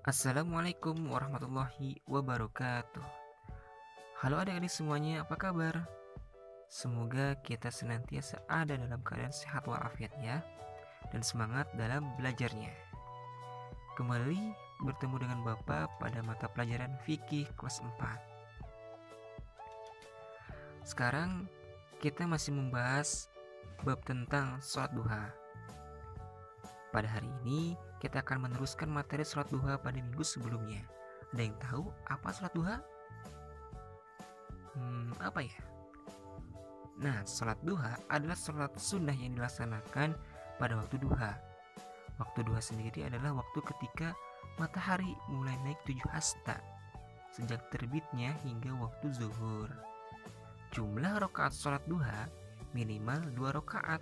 Assalamualaikum warahmatullahi wabarakatuh. Halo adik-adik semuanya, apa kabar? Semoga kita senantiasa ada dalam keadaan sehat walafiat ya, dan semangat dalam belajarnya. Kembali bertemu dengan Bapak pada mata pelajaran fikih kelas 4. Sekarang kita masih membahas bab tentang sholat duha. Pada hari ini kita akan meneruskan materi sholat duha pada minggu sebelumnya. Ada yang tahu apa sholat duha? Apa ya? Nah, sholat duha adalah sholat sunnah yang dilaksanakan pada waktu duha. Waktu duha sendiri adalah waktu ketika matahari mulai naik 7 hasta, sejak terbitnya hingga waktu zuhur. Jumlah rakaat sholat duha minimal 2 rakaat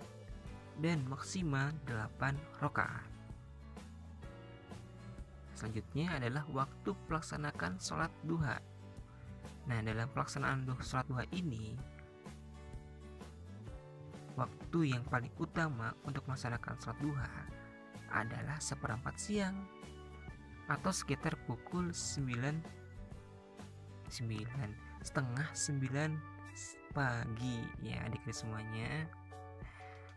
dan maksimal 8 rakaat. Selanjutnya adalah waktu pelaksanakan sholat duha. Nah, dalam pelaksanaan sholat duha ini, waktu yang paling utama untuk melaksanakan sholat duha adalah seperempat siang atau sekitar pukul 9 pagi ya adik-adik semuanya.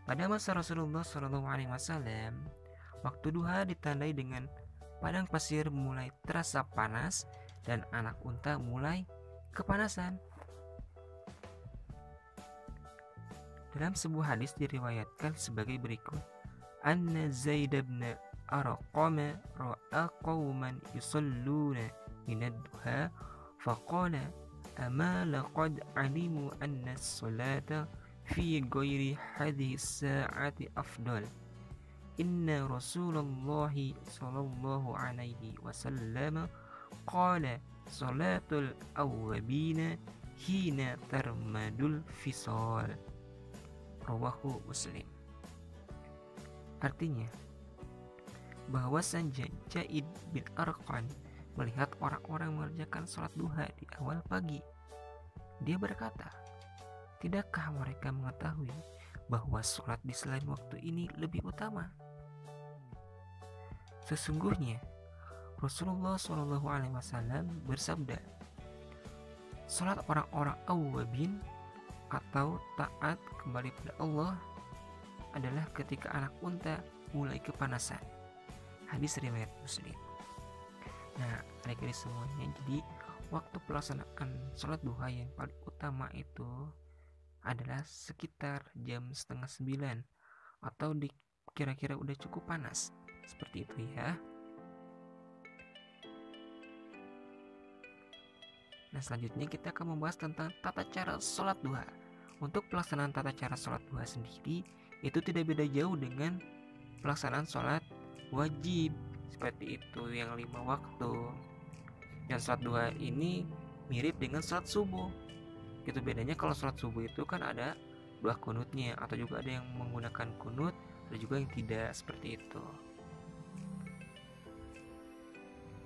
Pada masa Rasulullah SAW, waktu duha ditandai dengan padang pasir mulai terasa panas dan anak unta mulai kepanasan. Dalam sebuah hadis diriwayatkan sebagai berikut: Anna Zaid bin Arqam ra'a qauman yusalluna min ad-duha faqala ama laqad alimu anna as-salata fi ghairi hadhihi as-sa'ati afdal. Inna Rasulullah sallallahu alaihi wasallam qala salatul awwabina hina tarmadul fisal. Rawahu Muslim. Artinya, bahwasan Zaid bin Arqam melihat orang-orang mengerjakan sholat duha di awal pagi. Dia berkata, tidakkah mereka mengetahui bahwa sholat di selain waktu ini lebih utama? Sesungguhnya Rasulullah SAW bersabda, sholat orang-orang awwabin atau taat kembali pada Allah adalah ketika anak unta mulai kepanasan. Hadis riwayat Muslim. Nah, adik-adik semuanya, jadi waktu pelaksanaan sholat duha yang paling utama itu adalah sekitar jam 8:30 atau kira-kira udah cukup panas. Seperti itu ya. Nah, selanjutnya kita akan membahas tentang tata cara sholat duha. Untuk pelaksanaan tata cara sholat duha sendiri itu tidak beda jauh dengan pelaksanaan sholat wajib, seperti itu yang 5 waktu. Dan sholat duha ini mirip dengan sholat subuh. Itu bedanya, kalau sholat subuh itu kan ada 2 kunutnya, atau juga ada yang menggunakan kunut, ada juga yang tidak, seperti itu.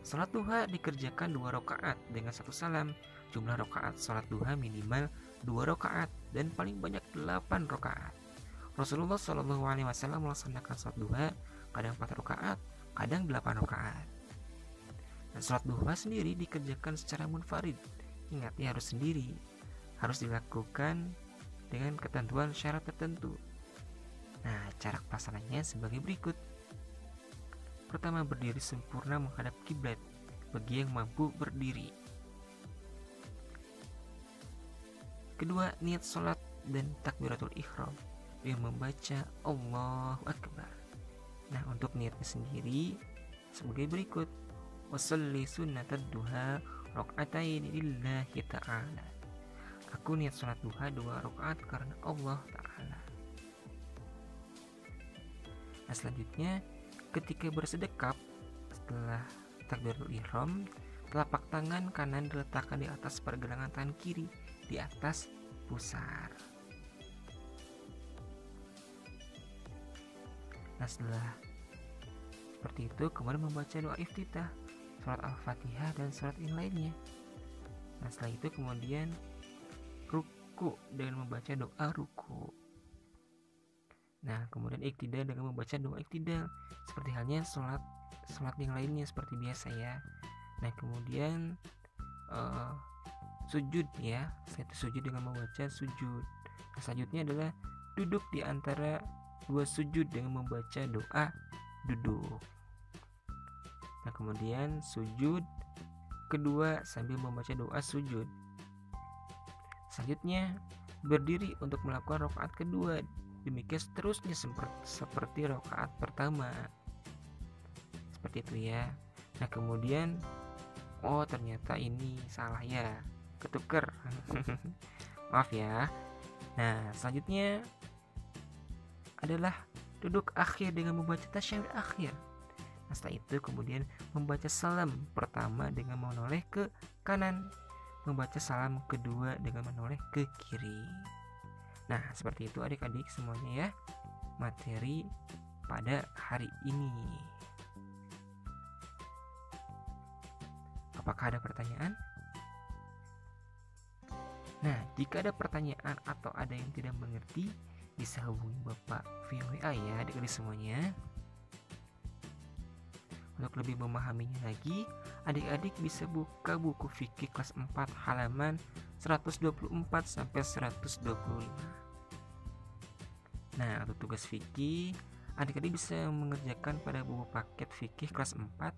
Sholat duha dikerjakan 2 rakaat dengan 1 salam. Jumlah rakaat sholat duha minimal 2 rakaat dan paling banyak 8 rakaat. Rasulullah SAW melaksanakan sholat duha kadang 4 rakaat, kadang 8 rakaat. Dan sholat duha sendiri dikerjakan secara munfarid. Ingat ya, harus sendiri. Harus dilakukan dengan ketentuan syarat tertentu. Nah, cara pelaksananya sebagai berikut. Pertama, berdiri sempurna menghadap kiblat bagi yang mampu berdiri. Kedua, niat sholat dan takbiratul ihram dengan membaca Allahu Akbar. Nah, untuk niatnya sendiri sebagai berikut: wasalli sunnatad duha raka'ataini lillahi ta'ala. Aku niat sholat duha 2 rakaat karena Allah Ta'ala. Nah, selanjutnya ketika bersedekap setelah takbiratul ihram, telapak tangan kanan diletakkan di atas pergelangan tangan kiri di atas pusar. Nah, setelah seperti itu kemudian membaca doa iftitah, surat Al-Fatihah dan surat yang lainnya. Nah, setelah itu kemudian ruku dengan membaca doa ruku. Nah, kemudian iktidal dengan membaca doa iktidal seperti halnya sholat yang lainnya seperti biasa ya. Nah, kemudian sujud ya, saya sujud dengan membaca sujud. Nah, selanjutnya adalah duduk di antara dua sujud dengan membaca doa duduk. Nah, kemudian sujud kedua sambil membaca doa sujud. Selanjutnya berdiri untuk melakukan rakaat kedua. Demikian seterusnya seperti rakaat pertama. Seperti itu ya. Nah, kemudian ternyata ini salah ya, ketuker. Maaf ya. Nah, selanjutnya adalah duduk akhir dengan membaca tasyahud akhir. Nah, setelah itu kemudian membaca salam pertama dengan menoleh ke kanan, membaca salam kedua dengan menoleh ke kiri. Nah, seperti itu adik-adik semuanya ya, materi pada hari ini. Apakah ada pertanyaan? Nah, jika ada pertanyaan atau ada yang tidak mengerti, bisa hubungi Bapak via WA ya adik-adik semuanya. Untuk lebih memahaminya lagi, adik-adik bisa buka buku fikih kelas 4 halaman 124 sampai 125. Nah, untuk tugas fikih, adik-adik bisa mengerjakan pada buku paket fikih kelas 4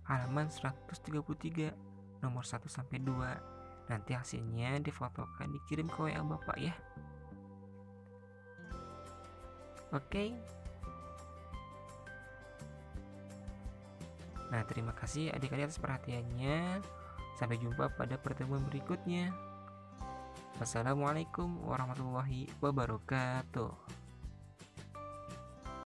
halaman 133 nomor 1 sampai 2. Nanti hasilnya difotokan dikirim ke WA Bapak ya. Oke. Nah, terima kasih adik-adik atas perhatiannya. Sampai jumpa pada pertemuan berikutnya. Wassalamualaikum warahmatullahi wabarakatuh.